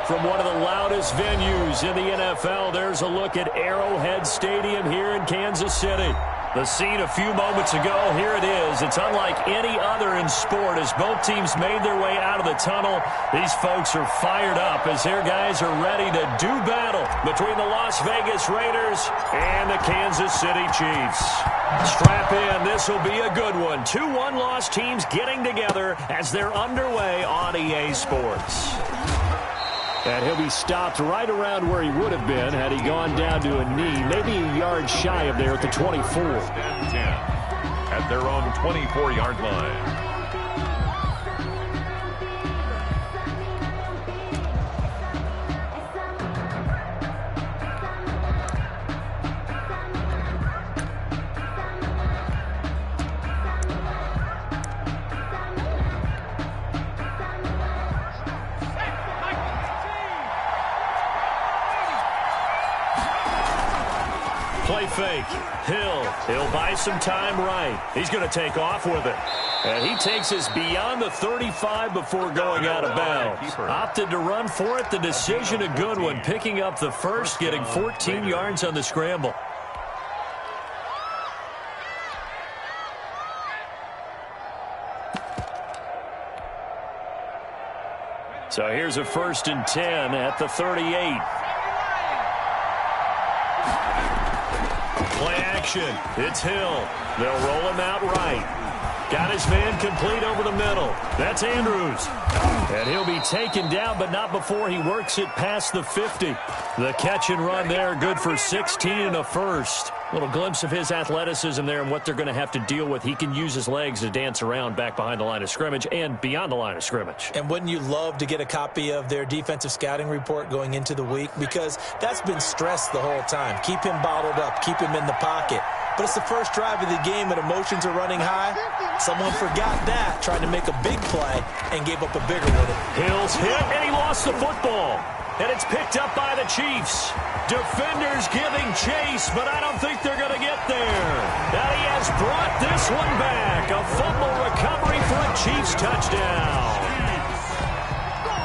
From one of the loudest venues in the NFL, there's a look at Arrowhead Stadium here in Kansas City. The scene a few moments ago, here it is. It's unlike any other in sport as both teams made their way out of the tunnel. These folks are fired up as their guys are ready to do battle between the Las Vegas Raiders and the Kansas City Chiefs. Strap in. This will be a good one. 2 one-loss teams getting together as they're underway on EA Sports. And he'll be stopped right around where he would have been had he gone down to a knee, maybe a yard shy of there at the 24. 10 at their own 24-yard line. Play fake. He'll buy some time right. He's going to take off with it. And he takes us beyond the 35 before going out of bounds. Opted to run for it. The decision a good one. Picking up the first, getting 14 yards on the scramble. So here's a 1st and 10 at the 38. Play action. It's Hill. They'll roll him out right. Got his man complete over the middle. That's Andrews. And he'll be taken down, but not before he works it past the 50. The catch and run there, good for 16 and a first. Little glimpse of his athleticism there and what they're going to have to deal with. He can use his legs to dance around back behind the line of scrimmage and beyond the line of scrimmage. And wouldn't you love to get a copy of their defensive scouting report going into the week? Because that's been stressed the whole time. Keep him bottled up. Keep him in the pocket. But it's the first drive of the game and emotions are running high. Someone forgot that, trying to make a big play and gave up a bigger one. Hill's hit, and he lost the football. And it's picked up by the Chiefs. Defenders giving chase, but I don't think they're going to get there. Now he has brought this one back. A fumble recovery for a Chiefs touchdown.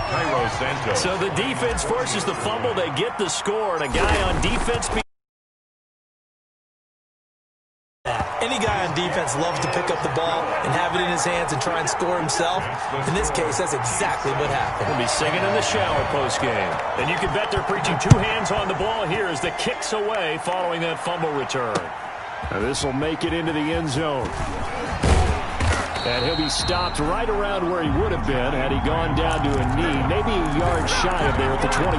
Cairo Santos. So the defense forces the fumble. They get the score, and a guy on defense. Any guy on defense loves to pick up the ball and have it in his hands and try and score himself. In this case, that's exactly what happened. He'll be singing in the shower postgame. And you can bet they're preaching 2 hands on the ball here as the kick's away following that fumble return. Now this will make it into the end zone. And he'll be stopped right around where he would have been had he gone down to a knee, maybe a yard shy of there at the 24.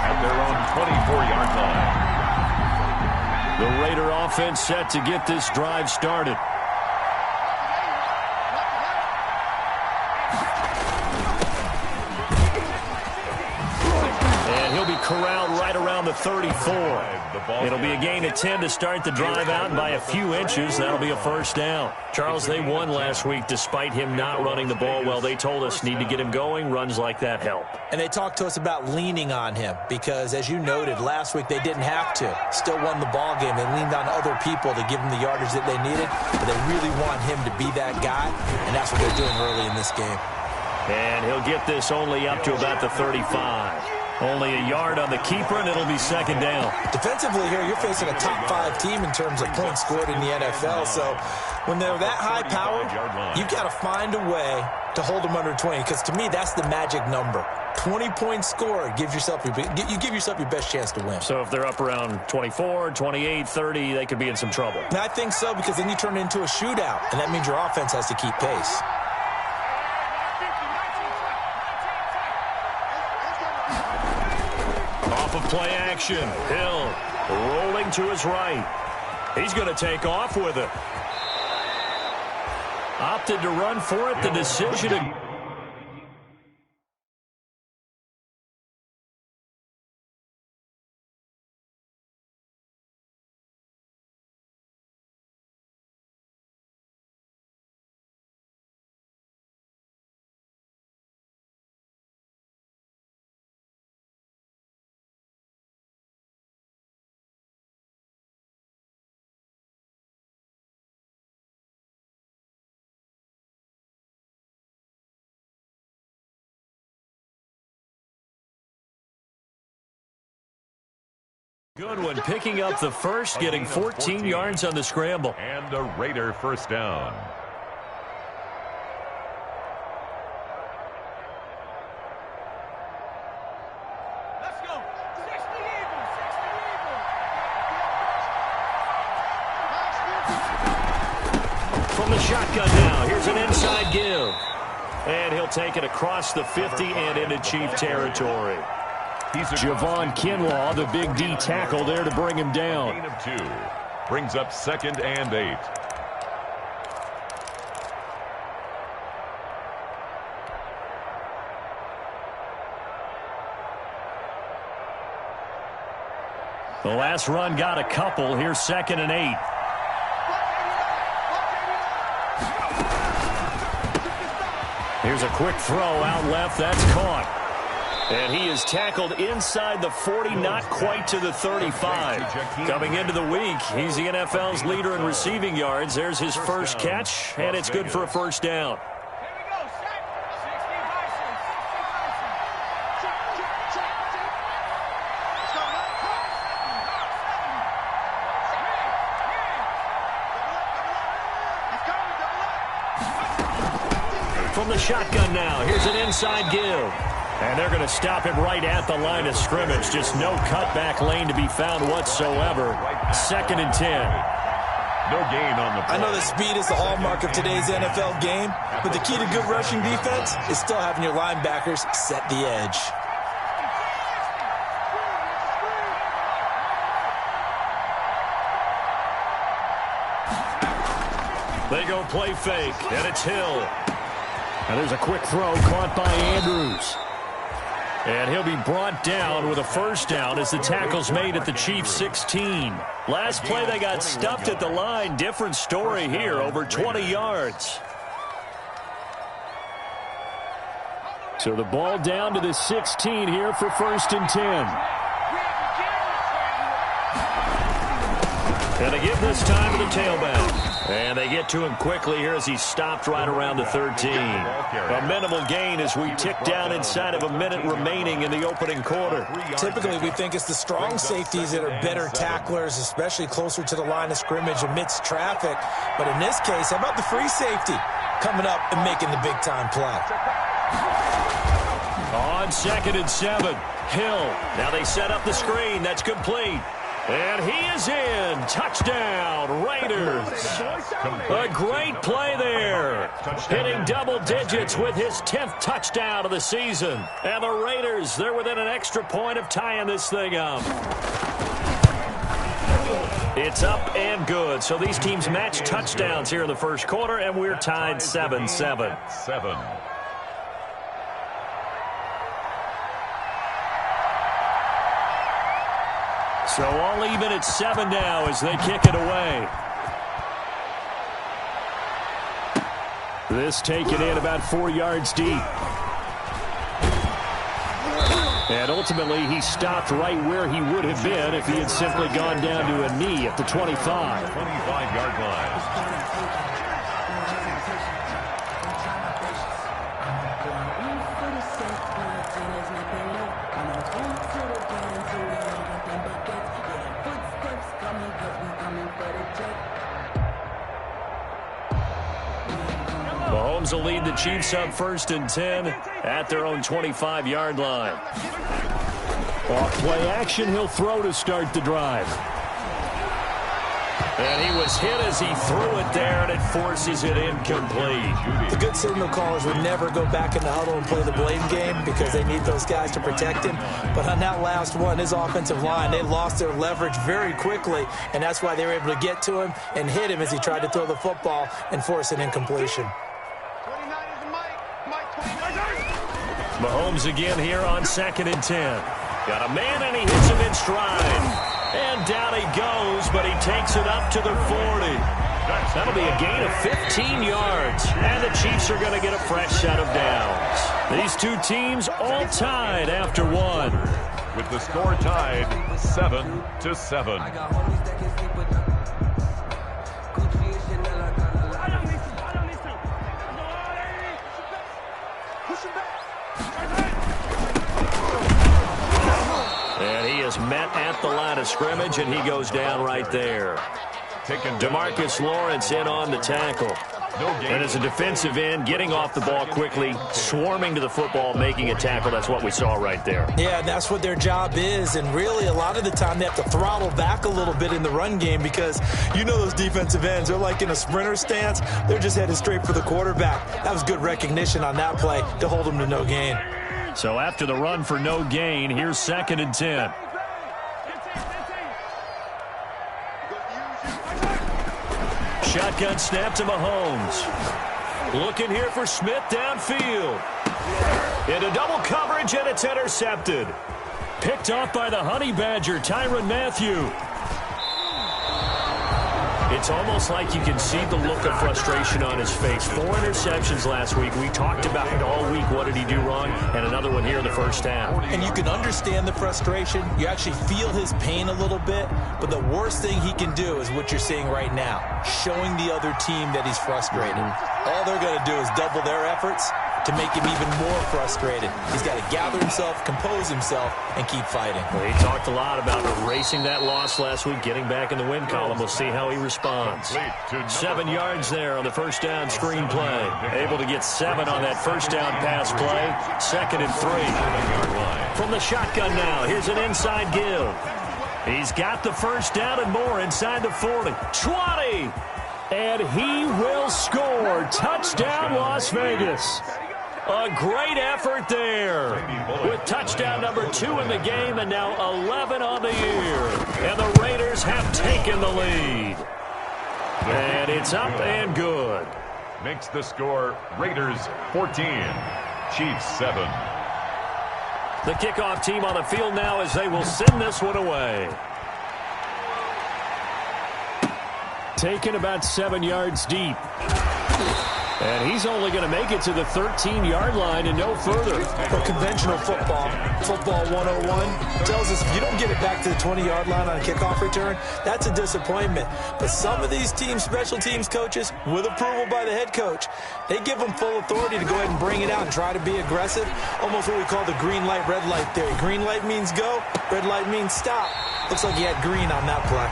At their own 24-yard line. The Raider offense set to get this drive started. And he'll be corralled right around the 34. It'll be a gain of 10 to start the drive out, and by a few inches, that'll be a first down. Charles, they won last week despite him not running the ball well. They told us need to get him going. Runs like that help. And they talked to us about leaning on him because, as you noted, last week they didn't have to. Still won the ball game. They leaned on other people to give them the yardage that they needed, but they really want him to be that guy, and that's what they're doing early in this game. And he'll get this only up to about the 35. Only a yard on the keeper, and it'll be 2nd down. Defensively here, you're facing a top 5 team in terms of points scored in the NFL. So when they're that high powered, you've got to find a way to hold them under 20. Because to me, that's the magic number. 20 points scored gives yourself you give yourself your best chance to win. So if they're up around 24, 28, 30, they could be in some trouble. And I think so, because then you turn it into a shootout, and that means your offense has to keep pace. Off of play action, Hill rolling to his right. He's going to take off with it. Opted to run for it. The decision. Good one, picking up the first, getting 14 yards on the scramble. And a Raider first down. Let's go. 60 Eagles, 60 Eagles. From the shotgun now, here's an inside give. And he'll take it across the 50 and into Chief territory. Javon Kinlaw, the big D tackle there to bring him down. Gain of 2. Brings up 2nd and 8. The last run got a couple. Here's 2nd and 8. Here's a quick throw out left. That's caught. And he is tackled inside the 40, not quite to the 35. Coming into the week, he's the NFL's leader in receiving yards. There's his first catch, and it's good for a first down. From the shotgun now, here's an inside give. And they're going to stop him right at the line of scrimmage. Just no cutback lane to be found whatsoever. 2nd and 10. No gain on the play. I know that speed is the hallmark of today's NFL game, but the key to good rushing defense is still having your linebackers set the edge. They go play fake, and it's Hill. And there's a quick throw caught by Andrews. And he'll be brought down with a first down as the tackle's made at the Chiefs' 16. Last play they got stuffed at the line. Different story here, over 20 yards. So the ball down to the 16 here for 1st and 10. And they give this time to the tailback. And they get to him quickly here as he's stopped right around the 13. A minimal gain as we tick down inside of a minute remaining in the opening quarter. Typically, we think it's the strong safeties that are better tacklers, especially closer to the line of scrimmage amidst traffic. But in this case, how about the free safety coming up and making the big-time play? On 2nd and 7, Hill. Now they set up the screen. That's complete. And he is in. Touchdown, Raiders. A great play there. Hitting double digits with his 10th touchdown of the season. And the Raiders, they're within an extra point of tying this thing up. It's up and good. So these teams match touchdowns here in the first quarter, and we're tied 7-7. 7. So all even at 7 now as they kick it away. This taken in about 4 yards deep. And ultimately he stopped right where he would have been if he had simply gone down to a knee at the 25. 25-yard line. Mahomes will lead the Chiefs up 1st and 10 at their own 25-yard line. Off play action, he'll throw to start the drive. And he was hit as he threw it there, and it forces it incomplete. The good signal callers would never go back in the huddle and play the blame game because they need those guys to protect him. But on that last one, his offensive line, they lost their leverage very quickly, and that's why they were able to get to him and hit him as he tried to throw the football and force an incompletion. Mahomes again here on 2nd and 10. Got a man, and he hits him in stride. And down he goes, but he takes it up to the 40. That'll be a gain of 15 yards. And the Chiefs are going to get a fresh set of downs. These two teams all tied after one. With the score tied 7-7. met at the line of scrimmage, and he goes down right there. DeMarcus Lawrence in on the tackle. And as a defensive end, getting off the ball quickly, swarming to the football, making a tackle, that's what we saw right there. Yeah, and that's what their job is. And really, a lot of the time, they have to throttle back a little bit in the run game because you know those defensive ends, they're like in a sprinter stance. They're just headed straight for the quarterback. That was good recognition on that play to hold them to no gain. So after the run for no gain, here's 2nd and 10. Shotgun snap to Mahomes. Looking here for Smith downfield. Into double coverage, and it's intercepted. Picked off by the Honey Badger, Tyrann Mathieu. It's almost like you can see the look of frustration on his face. 4 interceptions last week. We talked about it all week. What did he do wrong? And another one here in the first half. And you can understand the frustration. You actually feel his pain a little bit. But the worst thing he can do is what you're seeing right now, showing the other team that he's frustrated. All they're going to do is double their efforts to make him even more frustrated. He's got to gather himself, compose himself, and keep fighting. Well, he talked a lot about erasing that loss last week, getting back in the win column. We'll see how he responds. 7 yards there on the first down screen play. Able to get 7 on that first down pass play. 2nd and 3. From the shotgun now, here's an inside give. He's got the first down and more inside the 40. 20! And he will score. Touchdown, Las Vegas. A great effort there with touchdown number 2 in the game and now 11 on the year. And the Raiders have taken the lead. And it's up and good. Makes the score Raiders 14, Chiefs 7. The kickoff team on the field now as they will send this one away. Taken about 7 yards deep. And he's only going to make it to the 13-yard line and no further. For conventional football, Football 101 tells us if you don't get it back to the 20-yard line on a kickoff return, that's a disappointment. But some of these teams, special teams coaches, with approval by the head coach, they give them full authority to go ahead and bring it out and try to be aggressive. Almost what we call the green light, red light theory. Green light means go, red light means stop. Looks like he had green on that play.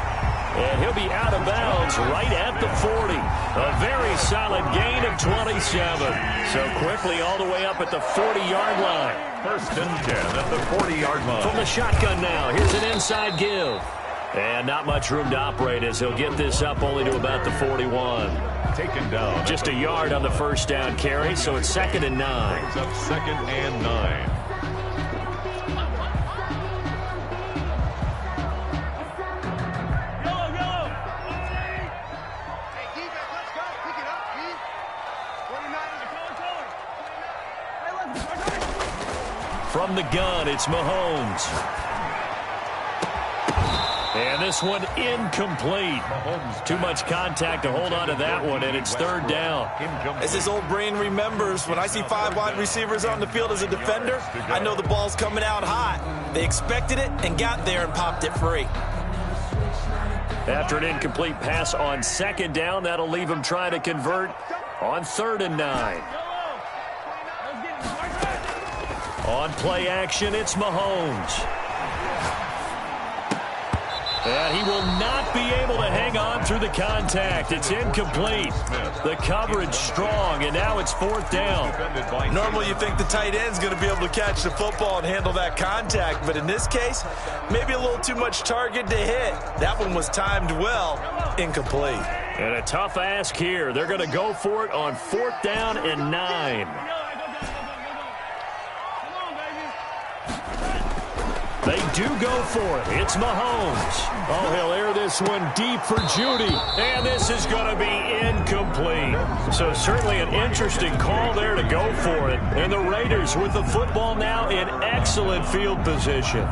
And he'll be out of bounds right at the 40. A very solid gain of 27. So quickly all the way up at the 40-yard line. 1st and 10 at the 40-yard line. From the shotgun now, here's an inside give. And not much room to operate as he'll get this up only to about the 41. Taken down. Just a yard on the first down carry, so it's 2nd and 9. Brings up 2nd and 9. From the gun, it's Mahomes. And this one incomplete. Too much contact to hold on to that one, and it's 3rd down. As his old brain remembers, when I see 5 wide receivers on the field as a defender, I know the ball's coming out hot. They expected it and got there and popped it free. After an incomplete pass on 2nd down, that'll leave him trying to convert on 3rd and 9. On play action, it's Mahomes. And he will not be able to hang on through the contact. It's incomplete. The coverage strong, and now it's 4th down. Normally you think the tight end's going to be able to catch the football and handle that contact, but in this case, maybe a little too much target to hit. That one was timed well, incomplete. And a tough ask here. They're going to go for it on 4th down and 9. They do go for it. It's Mahomes. Oh, he'll air this one deep for Judy. And this is going to be incomplete. So certainly an interesting call there to go for it. And the Raiders with the football now in excellent field position.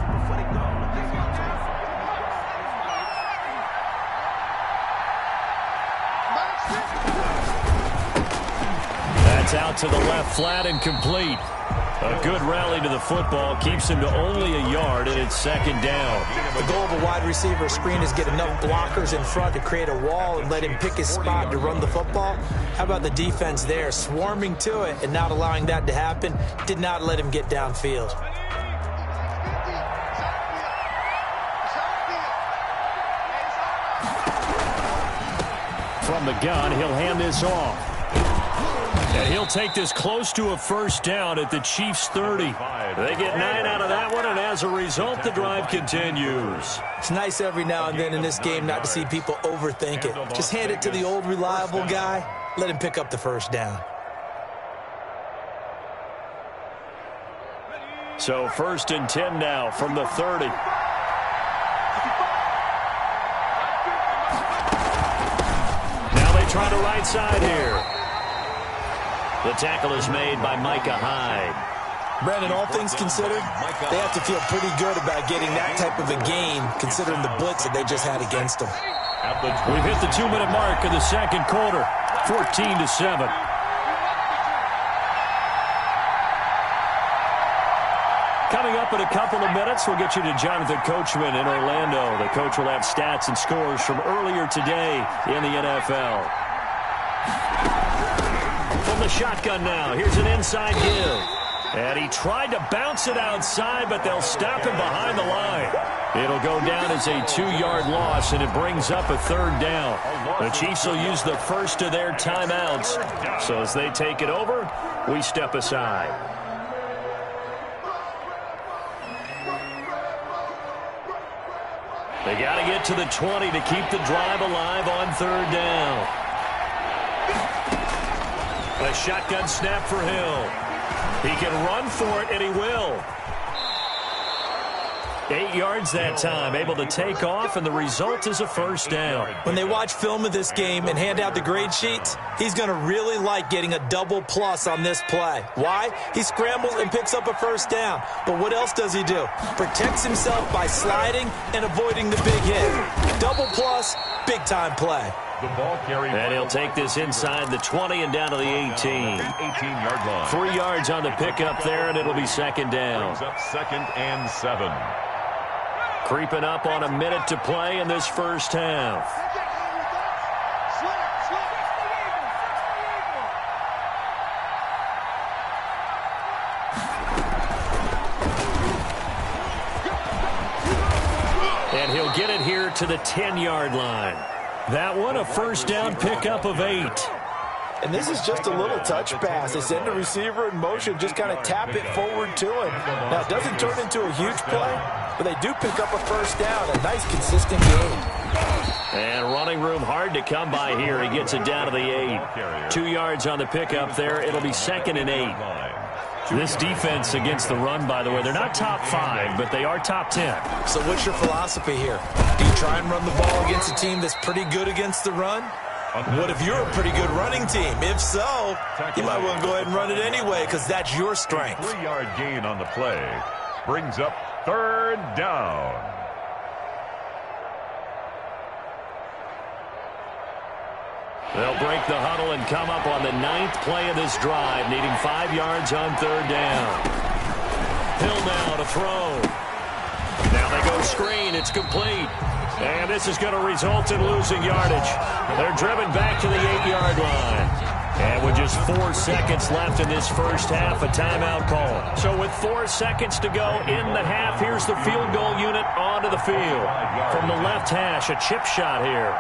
That's out to the left flat and complete. A good rally to the football keeps him to only a yard, and it's 2nd down. The goal of a wide receiver screen is get enough blockers in front to create a wall and let him pick his spot to run the football. How about the defense there, swarming to it and not allowing that to happen? Did not let him get downfield. From the gun, he'll hand this off. And he'll take this close to a first down at the Chiefs' 30. They get 9 out of that one, and as a result, the drive continues. It's nice every now and then in this game not to see people overthink it. Just hand it to the old reliable guy. Let him pick up the first down. So 1st and 10 now from the 30. Now they try the right side here. The tackle is made by Micah Hyde. Brandon, all things considered, they have to feel pretty good about getting that type of a gain, considering the blitz that they just had against them. We've hit the 2-minute mark of the second quarter, 14-7. Coming up in a couple of minutes, we'll get you to Jonathan Coachman in Orlando. The coach will have stats and scores from earlier today in the NFL. From the shotgun now, here's an inside give. And he tried to bounce it outside, but they'll stop him behind the line. It'll go down as a 2-yard loss, and it brings up a 3rd down. The Chiefs will use the first of their timeouts. So as they take it over, we step aside. They got to get to the 20 to keep the drive alive on 3rd down. A shotgun snap for Hill. He can run for it, and he will. 8 yards that time, able to take off, and the result is a first down. When they watch film of this game and hand out the grade sheets, he's going to really like getting a double plus on this play. Why? He scrambles and picks up a first down. But what else does he do? Protects himself by sliding and avoiding the big hit. Double plus, big-time play. And he'll take this inside the 20 and down to the 18. 18-yard line. 3 yards on the pickup there, and it'll be 2nd down. Brings up 2nd and 7. Creeping up on a minute to play in this first half. And he'll get it here to the 10-yard line. That one, a first down pickup of 8. And this is just a little touch pass. They send the receiver in motion, just kind of tap it forward to him. Now, it doesn't turn into a huge play, but they do pick up a first down. A nice, consistent game. And running room hard to come by here. He gets it down to the 8. 2 yards on the pickup there. It'll be 2nd and 8. This defense against the run, by the way, they're not top 5, but they are top 10. So what's your philosophy here? Do you try and run the ball against a team that's pretty good against the run? What if you're a pretty good running team? If so, you might want to go ahead and run it anyway because that's your strength. 3-yard gain on the play. Brings up 3rd down. They'll break the huddle and come up on the 9th play of this drive, needing 5 yards on 3rd down. Hill now to throw. Now they go screen. It's complete. And this is going to result in losing yardage. They're driven back to the 8-yard line. And with just 4 seconds left in this first half, a timeout call. So with 4 seconds to go in the half, here's the field goal unit onto the field. From the left hash, a chip shot here.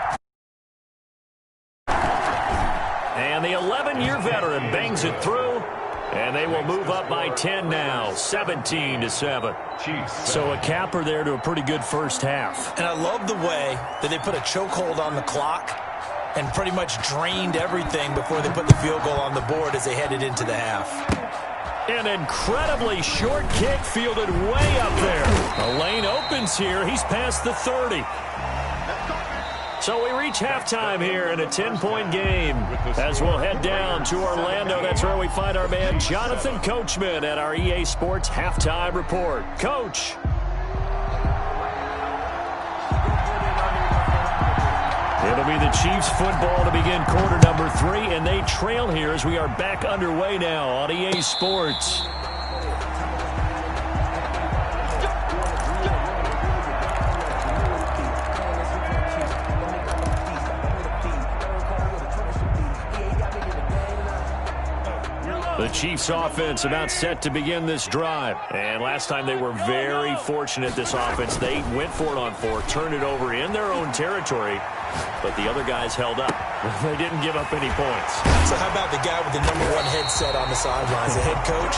And the 11-year veteran bangs it through. And they will move up by 10 now, 17-7. So a capper there to a pretty good first half. And I love the way that they put a chokehold on the clock and pretty much drained everything before they put the field goal on the board as they headed into the half. An incredibly short kick fielded way up there. A lane opens here. He's past the 30. So we reach halftime here in a 10-point game. As we'll head down to Orlando, that's where we find our man Jonathan Coachman at our EA Sports Halftime Report. Coach. It'll be the Chiefs football to begin quarter number 3, and they trail here as we are back underway now on EA Sports. The Chiefs offense about set to begin this drive. And last time they were very fortunate, this offense. They went for it on 4, turned it over in their own territory, but the other guys held up. They didn't give up any points. So how about the guy with the #1 headset on the sidelines, the head coach?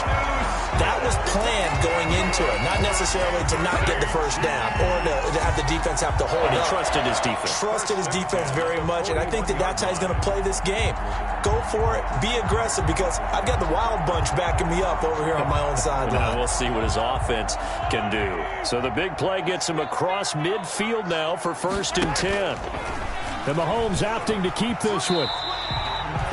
That was planned going into it, not necessarily to not get the first down or to have the defense have to hold And he up. trusted his defense. Trusted his defense very much, and I think that that's how he's going to play this game. Go for it. Be aggressive, because I've got the wild bunch backing me up over here on my own sideline. Now we'll see what his offense can do. So the big play gets him across midfield now for 1st and 10. And Mahomes opting to keep this one.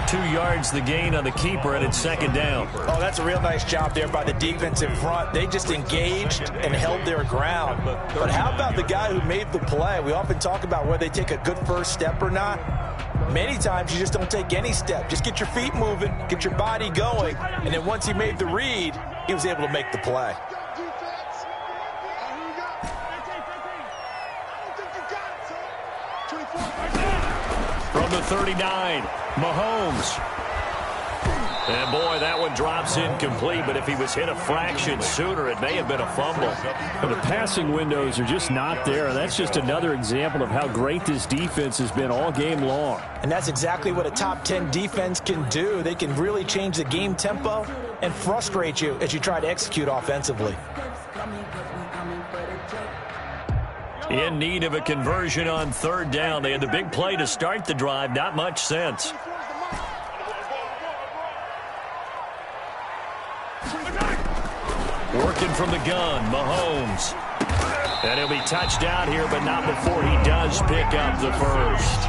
2 yards the gain on the keeper, and it's 2nd down. Oh, that's a real nice job there by the defense in front. They just engaged and held their ground. But how about the guy who made the play? We often talk about whether they take a good first step or not. Many times you just don't take any step. Just get your feet moving, get your body going, and then once he made the read, he was able to make the play. From the 39, Mahomes. And boy, that one drops incomplete, but if he was hit a fraction sooner, it may have been a fumble. But the passing windows are just not there, and that's just another example of how great this defense has been all game long. And that's exactly what a top 10 defense can do. They can really change the game tempo and frustrate you as you try to execute offensively. In need of a conversion on 3rd down. They had the big play to start the drive. Not much sense. Working from the gun, Mahomes. And he'll be touched out here, but not before he does pick up the first.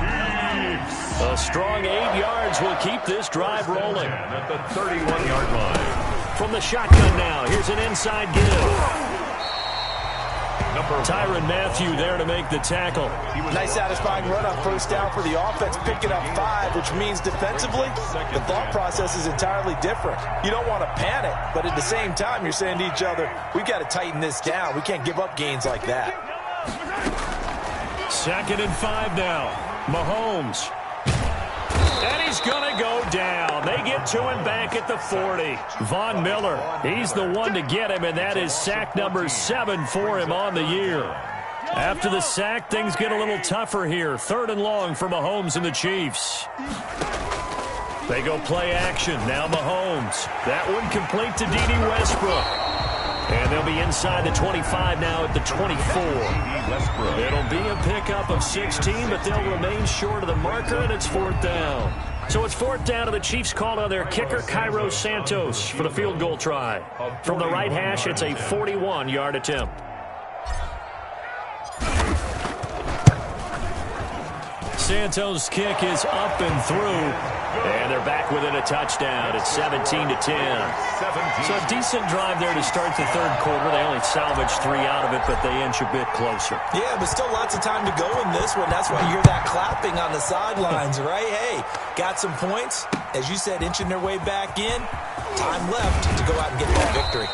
A strong 8 yards will keep this drive rolling. At the 31-yard line. From the shotgun now, here's an inside give. Tyrann Mathieu there to make the tackle. Nice satisfying run on 1st down for the offense, picking up 5, which means defensively, the thought process is entirely different. You don't want to panic, but at the same time, you're saying to each other, we've got to tighten this down. We can't give up gains like that. 2nd and 5 now. Mahomes. And he's going to go down. They get to him back at the 40. Von Miller, he's the one to get him, and that is sack number 7 for him on the year. After the sack, things get a little tougher here. 3rd and long for Mahomes and the Chiefs. They go play action. Now Mahomes. That one complete to Dede Westbrook. And they'll be inside the 25 now at the 24. It'll be a pickup of 16, but they'll remain short of the marker, and it's 4th down. So it's 4th down, and the Chiefs call on their kicker, Cairo Santos, for the field goal try. From the right hash, it's a 41-yard attempt. Santos' kick is up and through. And they're back within a touchdown. It's 17-10. So a decent drive there to start the 3rd quarter. They only salvaged 3 out of it, but they inch a bit closer. Yeah, but still lots of time to go in this one. That's why you hear that clapping on the sidelines, right? Hey, got some points. As you said, inching their way back in. Time left to go out and get that victory.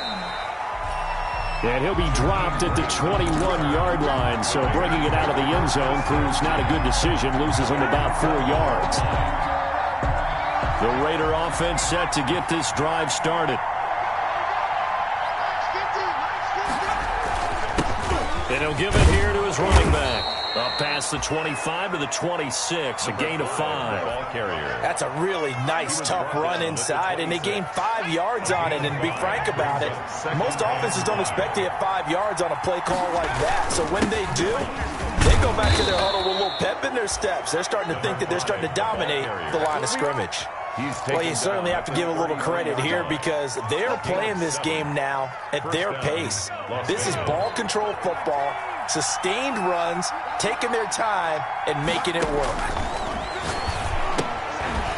And he'll be dropped at the 21-yard line, so bringing it out of the end zone proves not a good decision. Loses him about 4 yards. The Raider offense set to get this drive started. And he'll give it here to his running back. Up past the 25 to the 26, a gain of 5. That's a really nice, tough run inside, and they gained 5 yards on it. And to be frank about it, most offenses don't expect to get 5 yards on a play call like that. So when they do, they go back to their huddle with a little pep in their steps. They're starting to think that they're starting to dominate the line of scrimmage. Well, you certainly have to give a little credit here because they're playing this game now at their pace. This is ball control football, sustained runs, taking their time, and making it work.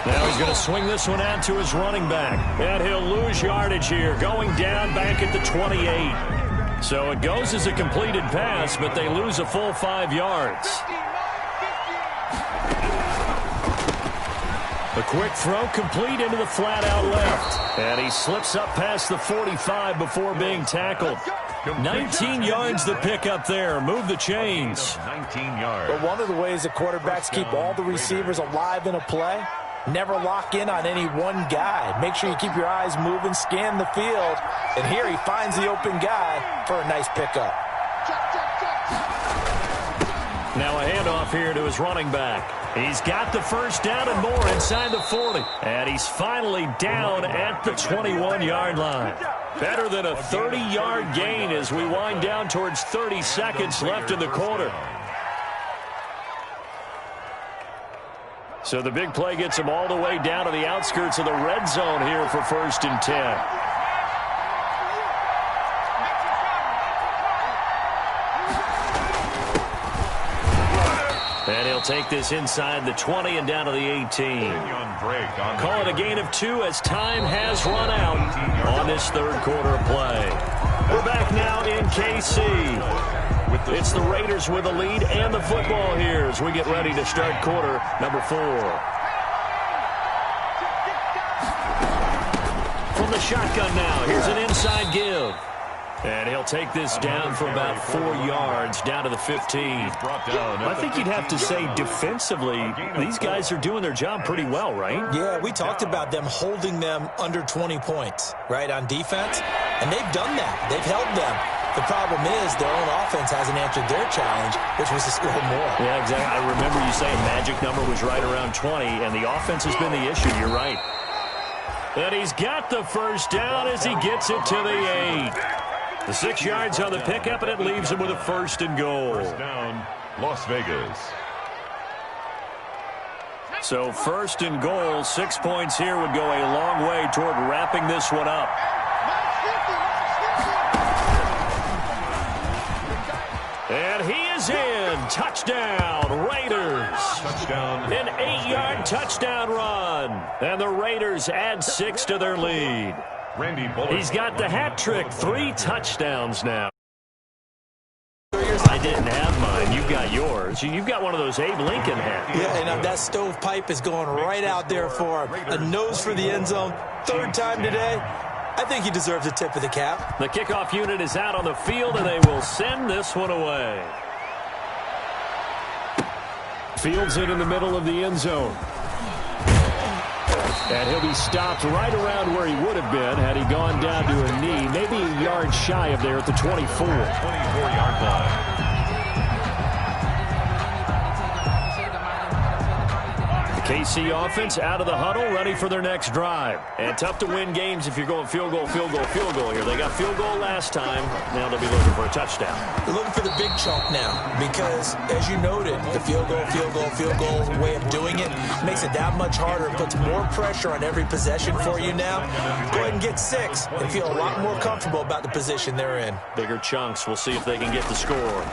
Now he's going to swing this one out to his running back. And he'll lose yardage here, going down back at the 28. So it goes as a completed pass, but they lose a full 5 yards. A quick throw complete into the flat out left. And he slips up past the 45 before being tackled. 19 yards to pick up there. Move the chains. 19 yards. But one of the ways the quarterbacks keep all the receivers alive in a play, never lock in on any one guy. Make sure you keep your eyes moving, scan the field. And here he finds the open guy for a nice pickup. Now a handoff here to his running back. He's got the first down and more inside the 40. And he's finally down at the 21-yard line. Better than a 30-yard gain as we wind down towards 30 seconds left in the quarter. So the big play gets him all the way down to the outskirts of the red zone here for 1st and 10. And he'll take this inside the 20 and down to the 18. Call it a gain of 2 as time has run out on this third quarter of play. We're back now in KC. It's the Raiders with the lead and the football here as we get ready to start quarter number 4. From the shotgun now, here's an inside give. And he'll take this down for about 4 yards down to the 15. I think you'd have to say defensively, these guys are doing their job pretty well, right? Yeah, we talked about them holding them under 20 points, right, on defense. And they've done that. They've held them. The problem is their own offense hasn't answered their challenge, which was to score more. Yeah, exactly. I remember you saying magic number was right around 20, and the offense has been the issue. You're right. And he's got the first down as he gets it to the 8. The 6 yards on the pickup, and it leaves him with a 1st and goal. First down, Las Vegas. So 1st and goal, 6 points here would go a long way toward wrapping this one up. And he is in. Touchdown, Raiders. Touchdown. An 8-yard touchdown run. And the Raiders add 6 to their lead. Randy Bullock. He's got the hat trick, 3 touchdowns now. I didn't have mine. You've got yours. You've got one of those Abe Lincoln hats. Yeah, and that stovepipe is going right out there for him. A nose for the end zone. 3rd time today. I think he deserves a tip of the cap. The kickoff unit is out on the field, and they will send this one away. Fields it in the middle of the end zone. And he'll be stopped right around where he would have been had he gone down to a knee, maybe a yard shy of there at the 24. 24-yard line. The KC offense out of the huddle, ready for their next drive. And tough to win games if you're going field goal, field goal, field goal here. They got field goal last time. Now they'll be looking for a touchdown. They're looking for the big chunk now because, as you noted, the field goal way of doing it makes it that much harder. It puts more pressure on every possession for you now. Go ahead and get 6 and feel a lot more comfortable about the position they're in. Bigger chunks. We'll see if they can get the score.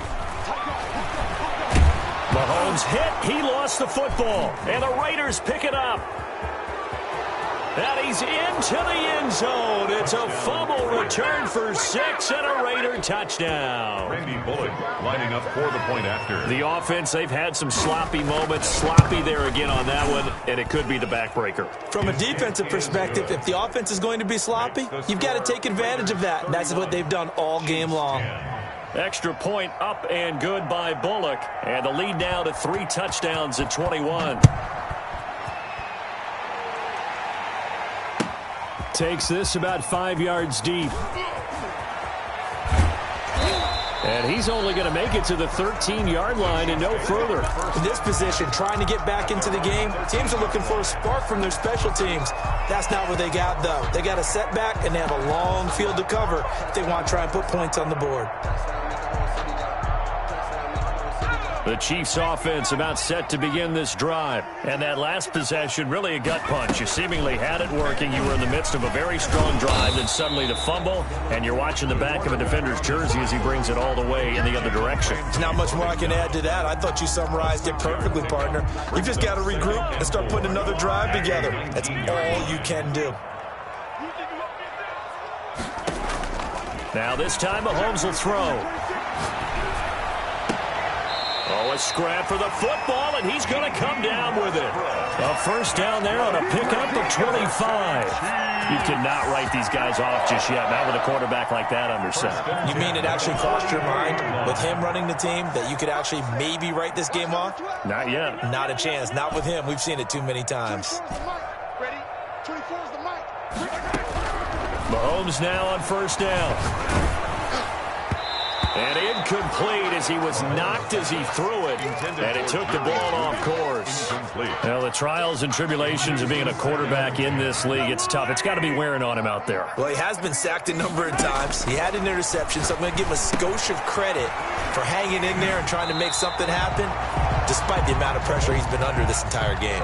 Mahomes hit. He lost the football. And the Raiders pick it up. And he's into the end zone. It's a fumble return for 6 and a Raider touchdown. Randy Bullock lining up for the point after. The offense, they've had some sloppy moments. Sloppy there again on that one, and it could be the backbreaker. From a defensive perspective, if the offense is going to be sloppy, you've got to take advantage of that. And that's what they've done all game long. Extra point up and good by Bullock. And the lead now to 3 touchdowns at 21. Takes this about 5 yards deep. And he's only going to make it to the 13-yard line and no further. In this position, trying to get back into the game, teams are looking for a spark from their special teams. That's not what they got, though. They got a setback, and they have a long field to cover if they want to try and put points on the board. The Chiefs offense about set to begin this drive. And that last possession, really a gut punch. You seemingly had it working. You were in the midst of a very strong drive, then suddenly the fumble, and you're watching the back of a defender's jersey as he brings it all the way in the other direction. There's not much more I can add to that. I thought you summarized it perfectly, partner. You just got to regroup and start putting another drive together. That's all you can do. Now this time Mahomes will throw. Oh, a scrap for the football, and he's going to come down with it. A first down there on a pickup of 25. You cannot write these guys off just yet, not with a quarterback like that under center. You mean it actually crossed your mind with him running the team that you could actually maybe write this game off? Not yet. Not a chance. Not with him. We've seen it too many times. Ready? 24 is the mic. Mahomes now on first down. And incomplete as he was knocked as he threw it. And it took the ball off course. Well, the trials and tribulations of being a quarterback in this league, it's tough. It's got to be wearing on him out there. Well, he has been sacked a number of times. He had an interception, so I'm going to give him a skosh of credit for hanging in there and trying to make something happen, despite the amount of pressure he's been under this entire game.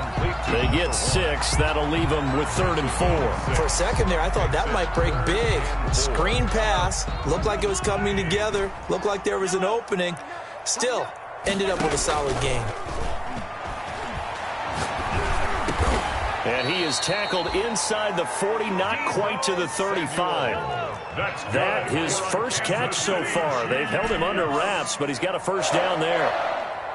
They get 6. That'll leave them with 3rd and 4. For a second there, I thought that might break big. Screen pass. Looked like it was coming together. Looked like there was an opening. Still, ended up with a solid game. And he is tackled inside the 40, not quite to the 35. That his first catch so far. They've held him under wraps, but he's got a first down there.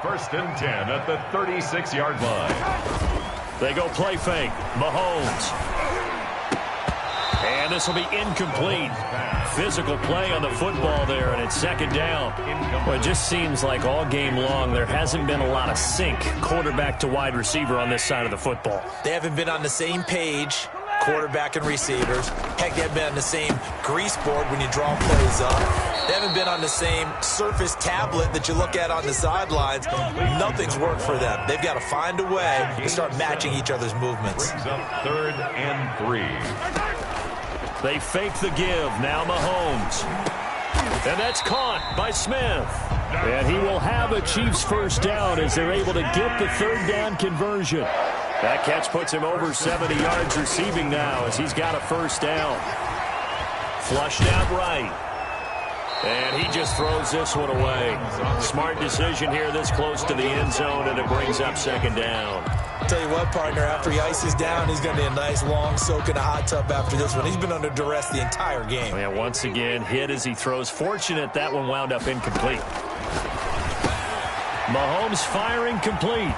1st and 10 at the 36-yard line. They go play fake. Mahomes. And this will be incomplete. Physical play on the football there, and it's 2nd down. Well, it just seems like all game long there hasn't been a lot of sync quarterback to wide receiver on this side of the football. They haven't been on the same page, quarterback and receivers. Heck, they haven't been on the same grease board when you draw plays up. They haven't been on the same Surface tablet that you look at on the sidelines. Nothing's worked for them. They've got to find a way to start matching each other's movements. Brings up 3rd and 3. They fake the give. Now Mahomes. And that's caught by Smith. And he will have a Chiefs first down as they're able to get the 3rd down conversion. That catch puts him over 70 yards receiving now as he's got a first down. Flushed out right. And he just throws this one away. Smart decision here this close to the end zone, and it brings up 2nd down. Tell you what, partner, after he ices down, he's going to need a nice long soak in a hot tub after this one. He's been under duress the entire game. And once again, hit as he throws. Fortunate that one wound up incomplete. Mahomes firing complete.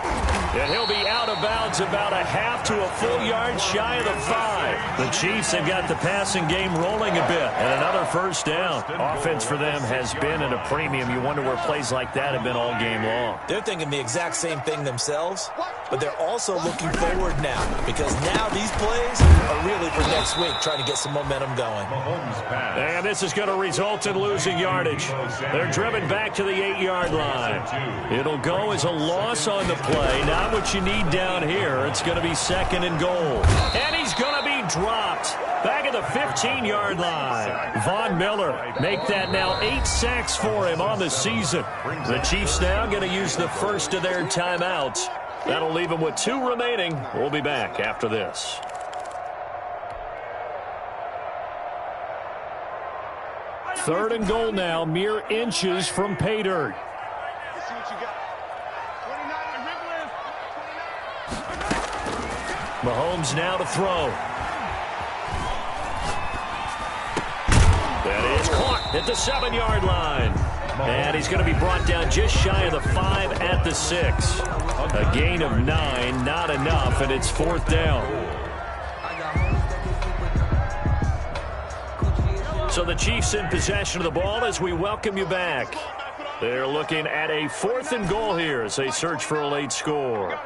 And he'll be out of bounds about a half to a full yard shy of the 5. The Chiefs have got the passing game rolling a bit. And another first down. Offense for them has been at a premium. You wonder where plays like that have been all game long. They're thinking the exact same thing themselves, but they're also looking forward now, because now these plays are really for next week, trying to get some momentum going. And this is going to result in losing yardage. They're driven back to the 8-yard line. It'll go as a loss on the play. Not what you need down here. It's going to be 2nd and goal. And he's going to be dropped back at the 15-yard line. Von Miller make that now 8 sacks for him on the season. The Chiefs now going to use the first of their timeouts. That'll leave them with 2 remaining. We'll be back after this. Third and goal now, mere inches from pay dirt. Mahomes now to throw. That is caught at the 7-yard line. And he's going to be brought down just shy of the 5 at the 6. A gain of 9, not enough, and it's 4th down. So the Chiefs in possession of the ball as we welcome you back. They're looking at a 4th and goal here as they search for a late score.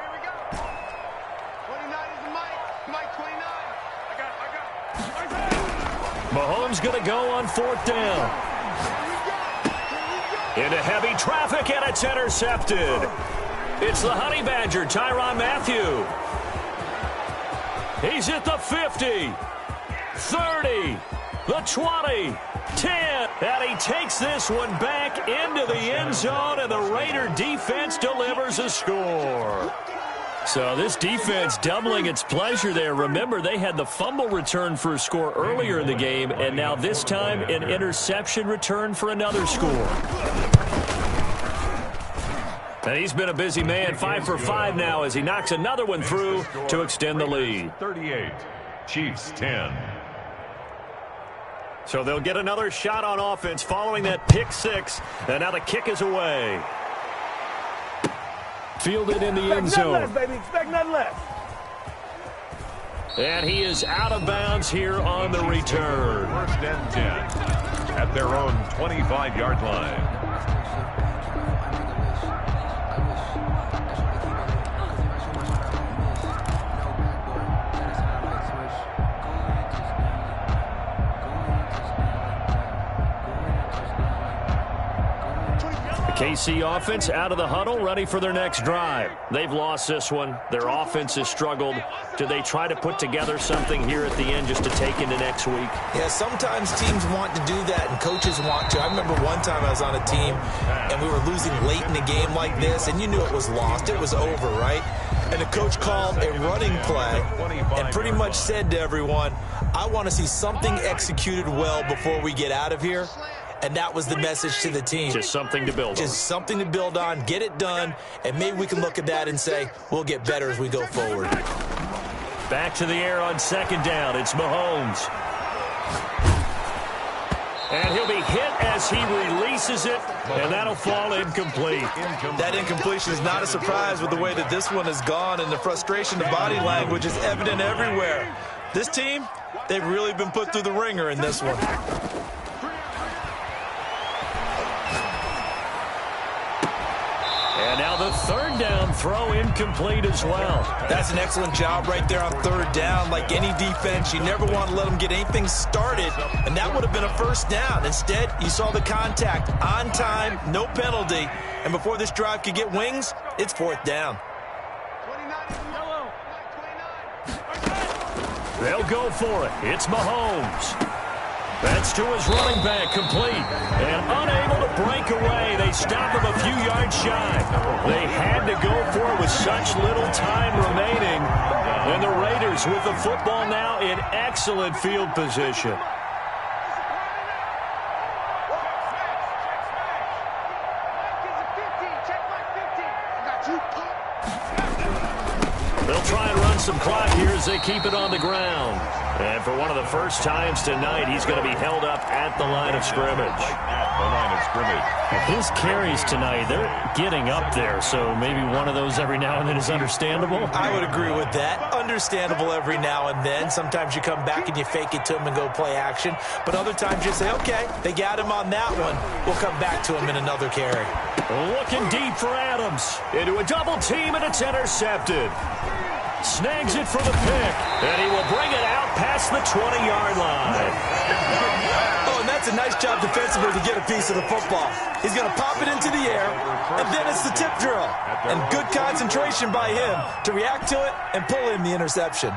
Mahomes going to go on 4th down. Into heavy traffic, and it's intercepted. It's the Honey Badger, Tyrann Mathieu. He's at the 50, 30, the 20, 10. And he takes this one back into the end zone, and the Raider defense delivers a score. So this defense doubling its pleasure there. Remember, they had the fumble return for a score earlier in the game, and now this time an interception return for another score. And he's been a busy man, 5 for 5 now as he knocks another one through to extend the lead. 38, Chiefs 10. So they'll get another shot on offense following that pick 6, and now the kick is away. Fielded in the end zone. Expect nothing less, baby. Expect nothing less. And he is out of bounds here on the return. 1st and 10 at their own 25-yard line. KC offense out of the huddle, ready for their next drive. They've lost this one. Their offense has struggled. Do they try to put together something here at the end just to take into next week? Yeah, sometimes teams want to do that, and coaches want to. I remember one time I was on a team, and we were losing late in a game like this, and you knew it was lost. It was over, right? And the coach called a running play and pretty much said to everyone, I want to see something executed well before we get out of here. And that was the message to the team. Just something to build on. Just something to build on, get it done, and maybe we can look at that and say, we'll get better as we go forward. Back to the air on second down. It's Mahomes. And he'll be hit as he releases it, and that'll fall incomplete. That incompletion is not a surprise with the way that this one has gone, and the frustration, the body language is evident everywhere. This team, they've really been put through the ringer in this one. And now the third down throw incomplete as well. That's an excellent job right there on third down. Like any defense, you never want to let them get anything started, and that would have been a first down. Instead, you saw the contact on time, no penalty, and before this drive could get wings, it's fourth down. They'll go for it. It's Mahomes. That's to his running back, complete. And unable to break away. They stop him a few yards shy. They had to go for it with such little time remaining. And the Raiders with the football now in excellent field position. They'll try and run some clock here as they keep it on the ground. And for one of the first times tonight, he's going to be held up at the line of scrimmage. His carries tonight, they're getting up there, so maybe one of those every now and then is understandable. I would agree with that. Understandable every now and then. Sometimes you come back and you fake it to him and go play action. But other times you say, okay, they got him on that one. We'll come back to him in another carry. Looking deep for Adams. Into a double team, and it's intercepted. Snags it for the pick, and he will bring it out past the 20-yard line. Oh, and that's a nice job defensively to get a piece of the football. He's going to pop it into the air, and then it's the tip drill. And good concentration by him to react to it and pull in the interception.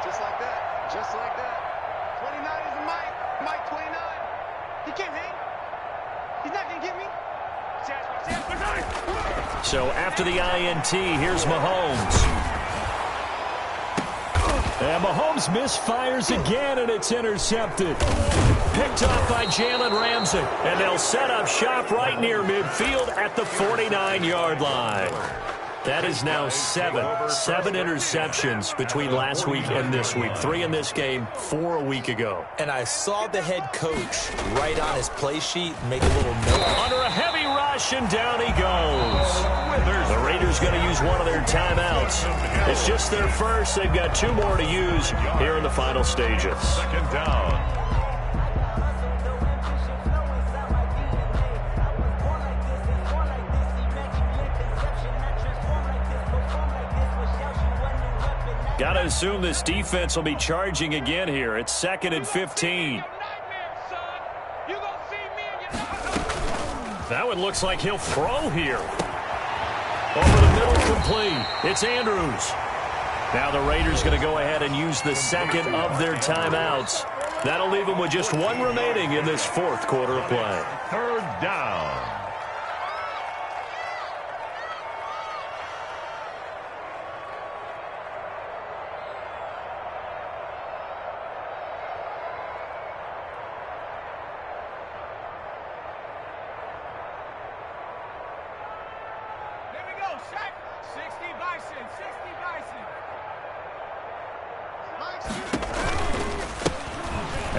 Just like that. Just like that. 29 is the Mike 29. He can't hang. He's not going to get me. So after the INT, here's Mahomes. And Mahomes misfires again, and it's intercepted. Picked off by Jalen Ramsey. And they'll set up shop right near midfield at the 49-yard line. That is now seven interceptions between last week and this week. 3 in this game, 4 a week ago. And I saw the head coach write on his play sheet, make a little note. Under a heavy rush, and down he goes. The Raiders going to use one of their timeouts. It's just their first. They've got 2 more to use here in the final stages. Second down. Got to assume this defense will be charging again here. It's 2nd and 15. That one looks like he'll throw here. Over the middle, complete. It's Andrews. Now the Raiders going to go ahead and use the second of their timeouts. That'll leave them with just 1 remaining in this 4th quarter of play. Third down.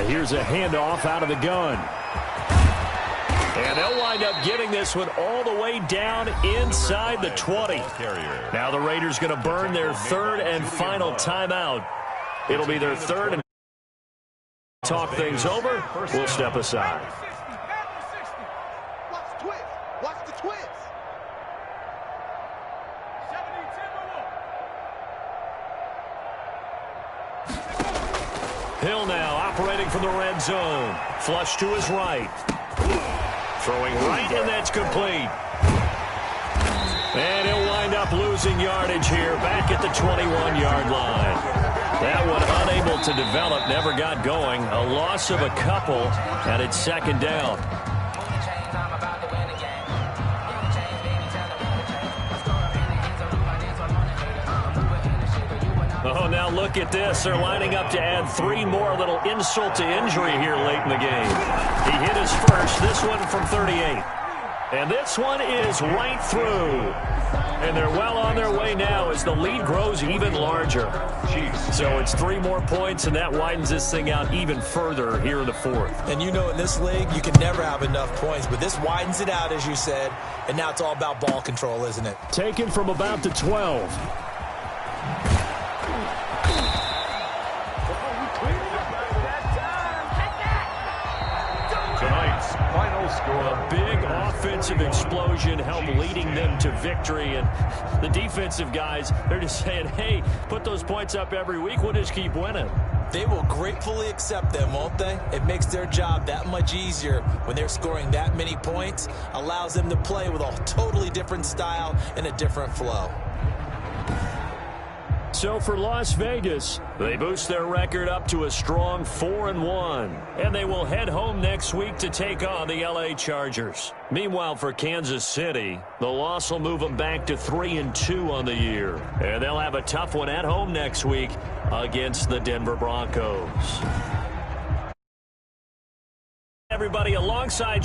Here's a handoff out of the gun. And they'll wind up getting this one all the way down inside the 20. Now the Raiders going to burn their 3rd and final timeout. It'll be their 3rd and talk things over. We'll step aside. Watch the twist. Hill now operating from from the red zone. Flush to his right. Throwing right, and that's complete. And he'll wind up losing yardage here back at the 21-yard line. That one unable to develop, never got going. A loss of a couple, and it's second down. Oh, now look at this. They're lining up to add 3 more. Little insult to injury here late in the game. He hit his first, this one from 38. And this one is right through. And they're well on their way now as the lead grows even larger. Jeez. So it's 3 more points, and that widens this thing out even further here in the fourth. And you know in this league, you can never have enough points, but this widens it out, as you said, and now it's all about ball control, isn't it? Taken from about the 12. A big offensive explosion helped leading them to victory. And the defensive guys, they're just saying, hey, put those points up every week. We'll just keep winning. They will gratefully accept them, won't they? It makes their job that much easier when they're scoring that many points. Allows them to play with a totally different style and a different flow. So for Las Vegas, they boost their record up to a strong 4-1. And they will head home next week to take on the LA Chargers. Meanwhile, for Kansas City, the loss will move them back to 3-2 on the year. And they'll have a tough one at home next week against the Denver Broncos. Everybody alongside